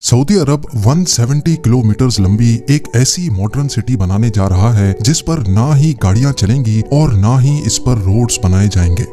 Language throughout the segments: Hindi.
सऊदी अरब 170 किलोमीटर लंबी एक ऐसी मॉडर्न सिटी बनाने जा रहा है जिस पर ना ही गाड़ियां चलेंगी और ना ही इस पर रोड्स बनाए जाएंगे।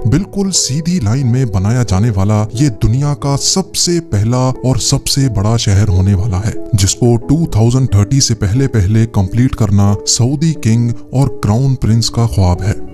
बिल्कुल सीधी लाइन में बनाया जाने वाला ये दुनिया का सबसे पहला और सबसे बड़ा शहर होने वाला है, जिसको 2030 से पहले कंप्लीट करना सऊदी किंग और क्राउन प्रिंस का ख्वाब है।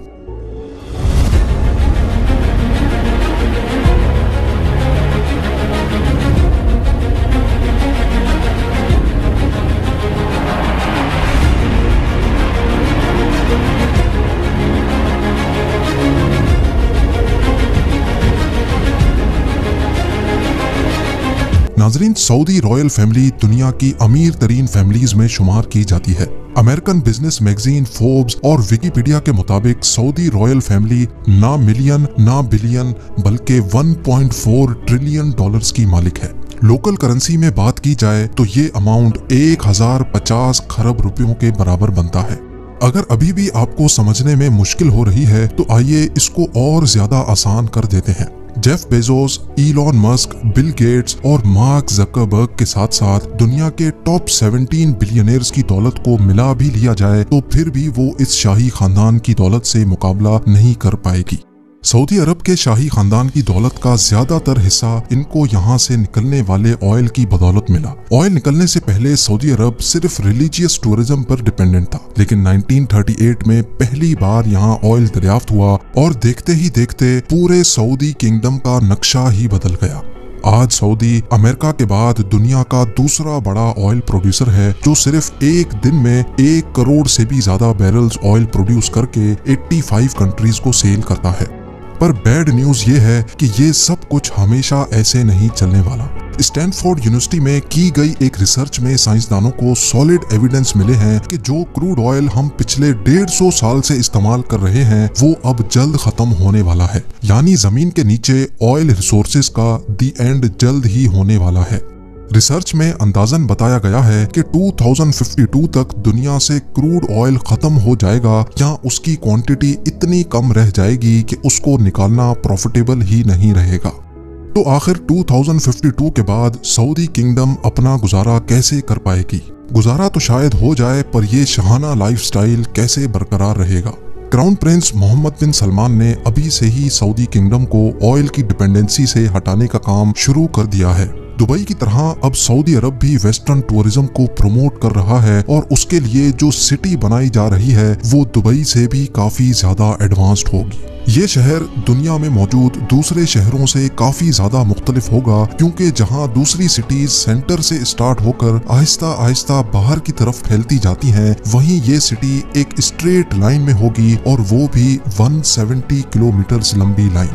नाजरीन, सऊदी रॉयल फैमिली दुनिया की अमीर तरीन फैमिलीज में शुमार की जाती है। अमेरिकन बिजनेस मैगजीन फोर्ब्स और विकिपीडिया के मुताबिक सऊदी रॉयल फैमिली ना मिलियन ना बिलियन बल्कि 1.4 ट्रिलियन डॉलर्स की मालिक है। लोकल करेंसी में बात की जाए तो ये अमाउंट 1050 खरब रुपयों के बराबर बनता है। अगर अभी भी आपको समझने में मुश्किल हो रही है तो आइए इसको और ज्यादा आसान कर देते हैं। Jeff Bezos, Elon Musk, Bill Gates और मार्क जकरबर्ग के साथ साथ दुनिया के टॉप 17 बिलियनियर्स की दौलत को मिला भी लिया जाए तो फिर भी वो इस शाही खानदान की दौलत से मुकाबला नहीं कर पाएगी। सऊदी अरब के शाही खानदान की दौलत का ज्यादातर हिस्सा इनको यहाँ से निकलने वाले ऑयल की बदौलत मिला। ऑयल निकलने से पहले सऊदी अरब सिर्फ रिलीजियस टूरिज्म पर डिपेंडेंट था, लेकिन 1938 में पहली बार यहाँ ऑयल दरियाफ्त हुआ और देखते ही देखते पूरे सऊदी किंगडम का नक्शा ही बदल गया। आज सऊदी अमेरिका के बाद दुनिया का दूसरा बड़ा ऑयल प्रोड्यूसर है, जो सिर्फ एक दिन में 1 करोड़ से भी ज्यादा बैरल्स ऑयल प्रोड्यूस करके 85 कंट्रीज को सेल करता है। पर बैड न्यूज ये है कि ये सब कुछ हमेशा ऐसे नहीं चलने वाला। स्टैनफोर्ड यूनिवर्सिटी में की गई एक रिसर्च में साइंसदानों को सॉलिड एविडेंस मिले हैं कि जो क्रूड ऑयल हम पिछले 150 साल से इस्तेमाल कर रहे हैं वो अब जल्द खत्म होने वाला है। यानी जमीन के नीचे ऑयल रिसोर्सेज का दी एंड जल्द ही होने वाला है। रिसर्च में अंदाजन बताया गया है कि 2052 तक दुनिया से क्रूड ऑयल खत्म हो जाएगा या उसकी क्वांटिटी इतनी कम रह जाएगी कि उसको निकालना प्रॉफिटेबल ही नहीं रहेगा। तो आखिर 2052 के बाद सऊदी किंगडम अपना गुजारा कैसे कर पाएगी? गुजारा तो शायद हो जाए, पर ये शहाना लाइफस्टाइल कैसे बरकरार रहेगा? क्राउन प्रिंस मोहम्मद बिन सलमान ने अभी से ही सऊदी किंगडम को ऑयल की डिपेंडेंसी से हटाने का काम शुरू कर दिया है। दुबई की तरह अब सऊदी अरब भी वेस्टर्न टूरिज्म को प्रमोट कर रहा है और उसके लिए जो सिटी बनाई जा रही है वो दुबई से भी काफी ज्यादा एडवांस्ड होगी। ये शहर दुनिया में मौजूद दूसरे शहरों से काफी ज्यादा मुख्तलिफ होगा, क्योंकि जहां दूसरी सिटीज सेंटर से स्टार्ट होकर आहिस्ता आहिस्ता बाहर की तरफ फैलती जाती हैं, वहीं ये सिटी एक स्ट्रेट लाइन में होगी और वो भी 170 किलोमीटर लंबी लाइन।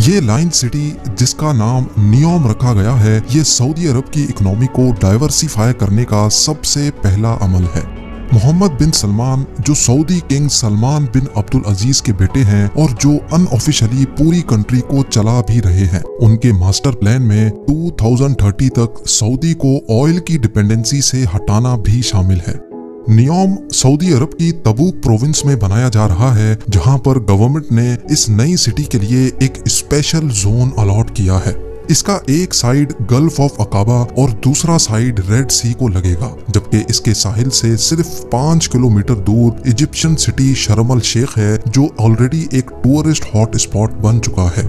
ये लाइन सिटी जिसका नाम नियोम रखा गया है, ये सऊदी अरब की इकोनॉमी को डाइवर्सिफाई करने का सबसे पहला अमल है। मोहम्मद बिन सलमान, जो सऊदी किंग सलमान बिन अब्दुल अजीज के बेटे हैं और जो अनऑफिशियली पूरी कंट्री को चला भी रहे हैं, उनके मास्टर प्लान में 2030 तक सऊदी को ऑयल की डिपेंडेंसी से हटाना भी शामिल है। नियोम सऊदी अरब की तबूक प्रोविंस में बनाया जा रहा है, जहां पर गवर्नमेंट ने इस नई सिटी के लिए एक स्पेशल जोन अलॉट किया है। इसका एक साइड गल्फ ऑफ अकाबा और दूसरा साइड रेड सी को लगेगा, जबकि इसके साहिल से सिर्फ 5 किलोमीटर दूर इजिप्शियन सिटी शर्म अल शेख है, जो ऑलरेडी एक टूरिस्ट हॉट स्पॉट बन चुका है।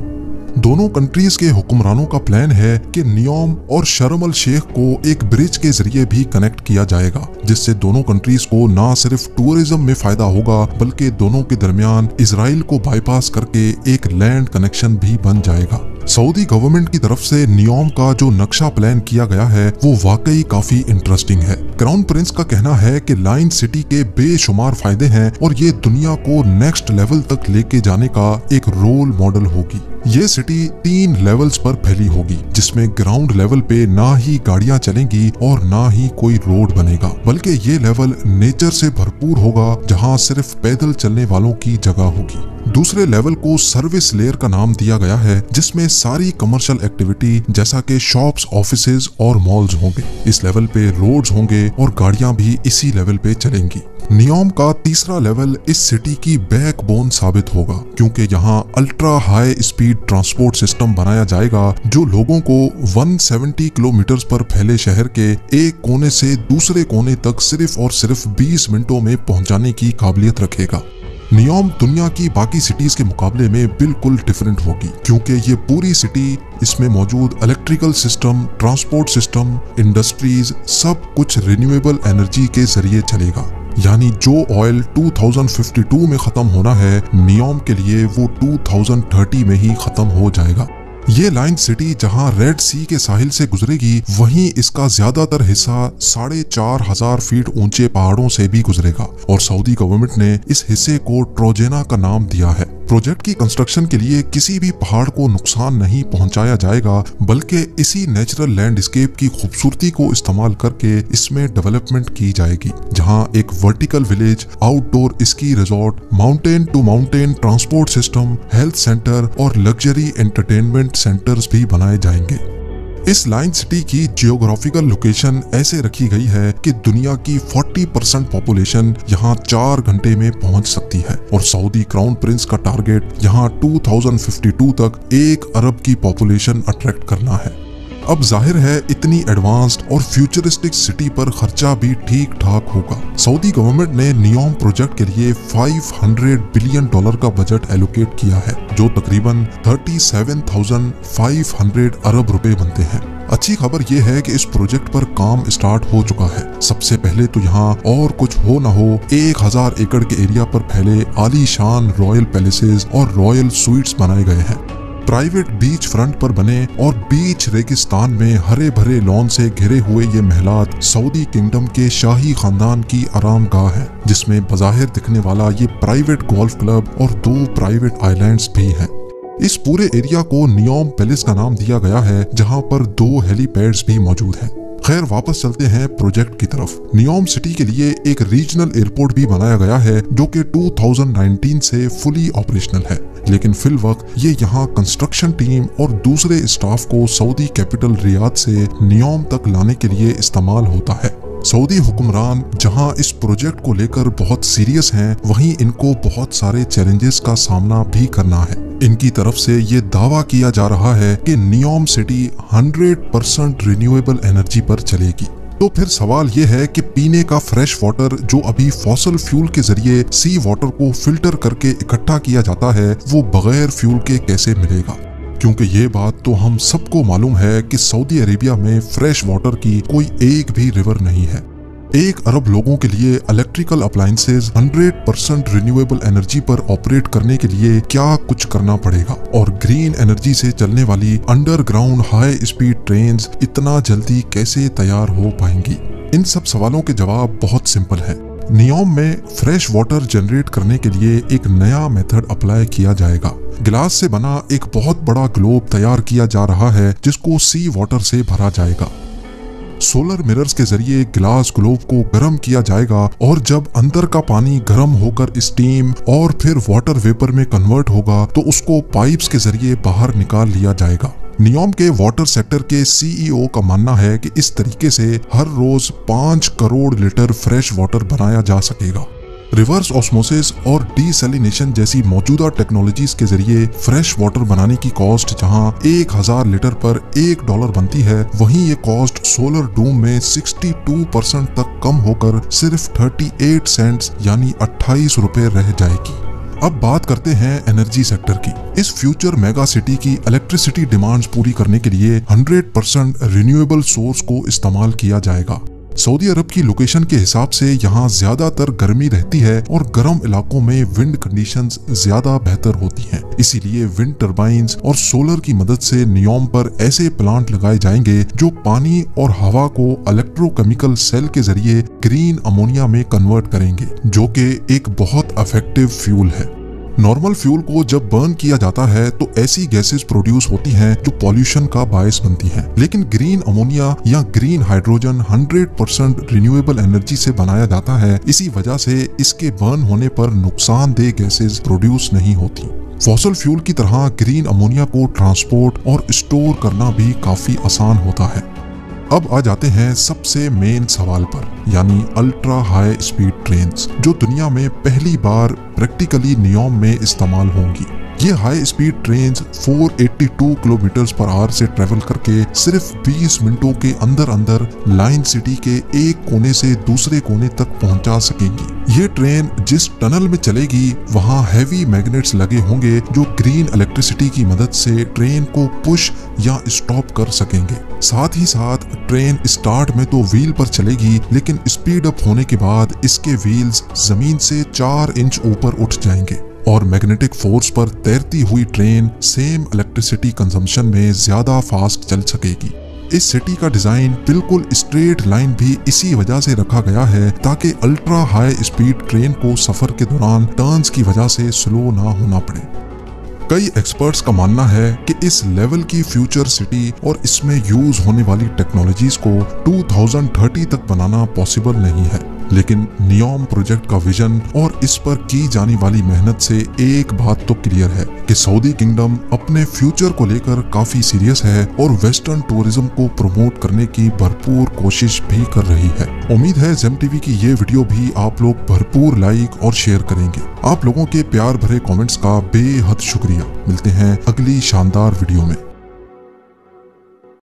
दोनों कंट्रीज के हुक्मरानों का प्लान है कि नियोम और शर्म अल शेख को एक ब्रिज के जरिए भी कनेक्ट किया जाएगा, जिससे दोनों कंट्रीज को ना सिर्फ टूरिज्म में फायदा होगा बल्कि दोनों के दरमियान इजराइल को बाईपास करके एक लैंड कनेक्शन भी बन जाएगा। सऊदी गवर्नमेंट की तरफ से नियोम का जो नक्शा प्लान किया गया है वो वाकई काफी इंटरेस्टिंग है। क्राउन प्रिंस का कहना है कि लाइन सिटी के बेशुमार फायदे हैं और ये दुनिया को नेक्स्ट लेवल तक लेके जाने का एक रोल मॉडल होगी। ये सिटी 3 लेवल्स पर फैली होगी, जिसमें ग्राउंड लेवल पे ना ही गाड़ियां चलेंगी और ना ही कोई रोड बनेगा, बल्कि ये लेवल नेचर से भरपूर होगा, जहां सिर्फ पैदल चलने वालों की जगह होगी। दूसरे लेवल को सर्विस लेयर का नाम दिया गया है, जिसमें सारी कमर्शियल एक्टिविटी जैसा कि शॉप्स, ऑफिसेज और मॉल्स होंगे। इस लेवल पे रोड्स होंगे और गाड़ियां भी इसी लेवल पे चलेंगी। नियोम का तीसरा लेवल इस सिटी की बैकबोन साबित होगा, क्योंकि यहाँ ultra high speed transport system बनाया जाएगा जो लोगों को 170 किलोमीटर पर फैले शहर के एक कोने से दूसरे कोने तक सिर्फ और सिर्फ 20 मिनटों में पहुंचाने की काबिलियत रखेगा। नियोम दुनिया की बाकी सिटीज के मुकाबले में बिल्कुल डिफरेंट होगी, क्योंकि ये पूरी सिटी, इसमें मौजूद electrical system, transport system, industries, सब कुछ रिन्यूएबल एनर्जी के जरिए चलेगा। यानी जो ऑयल 2052 में खत्म होना है, नियोम के लिए वो 2030 में ही खत्म हो जाएगा। ये लाइन सिटी जहां रेड सी के साहिल से गुजरेगी, वहीं इसका ज्यादातर हिस्सा 4,500 फीट ऊंचे पहाड़ों से भी गुजरेगा और सऊदी गवर्नमेंट ने इस हिस्से को ट्रोजेना का नाम दिया है। प्रोजेक्ट की कंस्ट्रक्शन के लिए किसी भी पहाड़ को नुकसान नहीं पहुंचाया जाएगा, बल्कि इसी नेचुरल लैंडस्केप की खूबसूरती को इस्तेमाल करके इसमें डेवलपमेंट की जाएगी, जहां एक vertical village, outdoor ski resort, mountain to mountain transport system, health centre और लग्जरी एंटरटेनमेंट सेंटर्स भी बनाए जाएंगे। इस लाइन सिटी की जियोग्राफिकल लोकेशन ऐसे रखी गई है कि दुनिया की 40% पॉपुलेशन यहाँ 4 घंटे में पहुंच सकती है और सऊदी क्राउन प्रिंस का टारगेट यहाँ 2052 तक 1 अरब की पॉपुलेशन अट्रैक्ट करना है। अब जाहिर है इतनी एडवांस्ड और फ्यूचरिस्टिक सिटी पर खर्चा भी ठीक ठाक होगा। सऊदी गवर्नमेंट ने नियोम प्रोजेक्ट के लिए $500 बिलियन का बजट एलोकेट किया है, जो तकरीबन 37,500 अरब रुपए बनते हैं। अच्छी खबर यह है कि इस प्रोजेक्ट पर काम स्टार्ट हो चुका है। सबसे पहले तो यहाँ और कुछ हो न हो 1000 एकड़ के एरिया पर फैले आलीशान रॉयल पैलेसेस और रॉयल स्वीट्स बनाए गए हैं। प्राइवेट बीच फ्रंट पर बने और बीच रेगिस्तान में हरे भरे लॉन से घिरे हुए ये महलात सऊदी किंगडम के शाही खानदान की आरामगाह है, जिसमें बज़ाहिर दिखने वाला ये प्राइवेट गोल्फ क्लब और 2 प्राइवेट आइलैंड्स भी हैं। इस पूरे एरिया को नियोम पैलेस का नाम दिया गया है, जहां पर 2 हेलीपैड्स भी मौजूद हैं। खैर वापस चलते हैं प्रोजेक्ट की तरफ। नियोम सिटी के लिए एक रीजनल एयरपोर्ट भी बनाया गया है, जो कि 2019 से फुली ऑपरेशनल है, लेकिन फिल वक्त ये यहाँ कंस्ट्रक्शन टीम और दूसरे स्टाफ को सऊदी कैपिटल रियाद से नियोम तक लाने के लिए इस्तेमाल होता है। सऊदी हुक्मरान जहां इस प्रोजेक्ट को लेकर बहुत सीरियस हैं, वहीं इनको बहुत सारे चैलेंजेस का सामना भी करना है। इनकी तरफ से ये दावा किया जा रहा है कि नियोम सिटी 100% रिन्यूएबल एनर्जी पर चलेगी। तो फिर सवाल ये है कि पीने का फ्रेश वाटर जो अभी फॉसल फ्यूल के जरिए सी वाटर को फिल्टर करके इकट्ठा किया जाता है, वो बगैर फ्यूल के कैसे मिलेगा? क्योंकि ये बात तो हम सबको मालूम है कि सऊदी अरेबिया में फ्रेश वाटर की कोई एक भी रिवर नहीं है। 1 अरब लोगों के लिए इलेक्ट्रिकल अप्लायंसेज 100% रिन्यूएबल एनर्जी पर ऑपरेट करने के लिए क्या कुछ करना पड़ेगा, और ग्रीन एनर्जी से चलने वाली अंडरग्राउंड हाई स्पीड ट्रेन्स इतना जल्दी कैसे तैयार हो पाएंगी? इन सब सवालों के जवाब बहुत सिंपल है। नियोम में फ्रेश वाटर जनरेट करने के लिए एक नया मेथड अप्लाई किया जाएगा। गिलास से बना एक बहुत बड़ा ग्लोब तैयार किया जा रहा है, जिसको सी वाटर से भरा जाएगा। सोलर मिरर्स के जरिए ग्लास ग्लोब को गर्म किया जाएगा और जब अंदर का पानी गर्म होकर स्टीम और फिर वाटर वेपर में कन्वर्ट होगा तो उसको पाइप्स के जरिए बाहर निकाल लिया जाएगा। नियोम के वाटर सेक्टर के सीईओ का मानना है कि इस तरीके से हर रोज 5 करोड़ लीटर फ्रेश वाटर बनाया जा सकेगा। रिवर्स ऑस्मोसिस और डीसैलिनेशन जैसी मौजूदा टेक्नोलॉजीज के जरिए फ्रेश वाटर बनाने की कॉस्ट जहां 1000 लीटर पर $1 बनती है, वहीं ये कॉस्ट सोलर डूम में 62% तक कम होकर सिर्फ 38 सेंट्स यानी 28 रुपए रह जाएगी। अब बात करते हैं एनर्जी सेक्टर की। इस फ्यूचर मेगा सिटी की इलेक्ट्रिसिटी डिमांड्स पूरी करने के लिए 100% रिन्यूएबल सोर्स को इस्तेमाल किया जाएगा। सऊदी अरब की लोकेशन के हिसाब से यहाँ ज्यादातर गर्मी रहती है और गर्म इलाकों में विंड कंडीशंस ज्यादा बेहतर होती हैं। इसीलिए विंड टर्बाइंस और सोलर की मदद से नियोम पर ऐसे प्लांट लगाए जाएंगे जो पानी और हवा को इलेक्ट्रोकेमिकल सेल के जरिए ग्रीन अमोनिया में कन्वर्ट करेंगे, जो कि एक बहुत इफेक्टिव फ्यूल है। नॉर्मल फ्यूल को जब बर्न किया जाता है तो ऐसी गैसेस प्रोड्यूस होती हैं जो पॉल्यूशन का बायस बनती हैं। लेकिन ग्रीन अमोनिया या ग्रीन हाइड्रोजन 100% रिन्यूएबल एनर्जी से बनाया जाता है, इसी वजह से इसके बर्न होने पर नुकसानदेह गैसेस प्रोड्यूस नहीं होती। फॉसिल फ्यूल की तरह ग्रीन अमोनिया को ट्रांसपोर्ट और स्टोर करना भी काफी आसान होता है। अब आ जाते हैं सबसे मेन सवाल पर, यानी अल्ट्रा हाई स्पीड ट्रेन्स, जो दुनिया में पहली बार प्रैक्टिकली नियोम में इस्तेमाल होंगी। ये high speed trains 482 kilometre per hour से ट्रेवल करके सिर्फ 20 मिनटों के अंदर अंदर लाइन सिटी के एक कोने से दूसरे कोने तक पहुंचा सकेंगी। ये ट्रेन जिस टनल में चलेगी वहां हैवी मैग्नेट्स लगे होंगे जो ग्रीन इलेक्ट्रिसिटी की मदद से ट्रेन को पुश या स्टॉप कर सकेंगे। साथ ही साथ ट्रेन स्टार्ट में तो व्हील पर चलेगी, लेकिन स्पीड अप होने के बाद इसके व्हील्स जमीन से 4 इंच ऊपर उठ जाएंगे और मैग्नेटिक फोर्स पर तैरती हुई ट्रेन सेम इलेक्ट्रिसिटी कंजम्पशन में ज्यादा फास्ट चल सकेगी। इस सिटी का डिजाइन बिल्कुल स्ट्रेट लाइन भी इसी वजह से रखा गया है ताकि अल्ट्रा हाई स्पीड ट्रेन को सफर के दौरान टर्न्स की वजह से स्लो ना होना पड़े। कई एक्सपर्ट्स का मानना है कि इस लेवल की फ्यूचर सिटी और इसमें यूज होने वाली टेक्नोलॉजीज को 2030 तक बनाना पॉसिबल नहीं है, लेकिन नियोम प्रोजेक्ट का विजन और इस पर की जाने वाली मेहनत से एक बात तो क्लियर है कि सऊदी किंगडम अपने फ्यूचर को लेकर काफी सीरियस है और वेस्टर्न टूरिज्म को प्रमोट करने की भरपूर कोशिश भी कर रही है। उम्मीद है जेम टीवी की ये वीडियो भी आप लोग भरपूर लाइक और शेयर करेंगे। आप लोगों के प्यार भरे कमेंट्स का बेहद शुक्रिया। मिलते हैं अगली शानदार वीडियो में।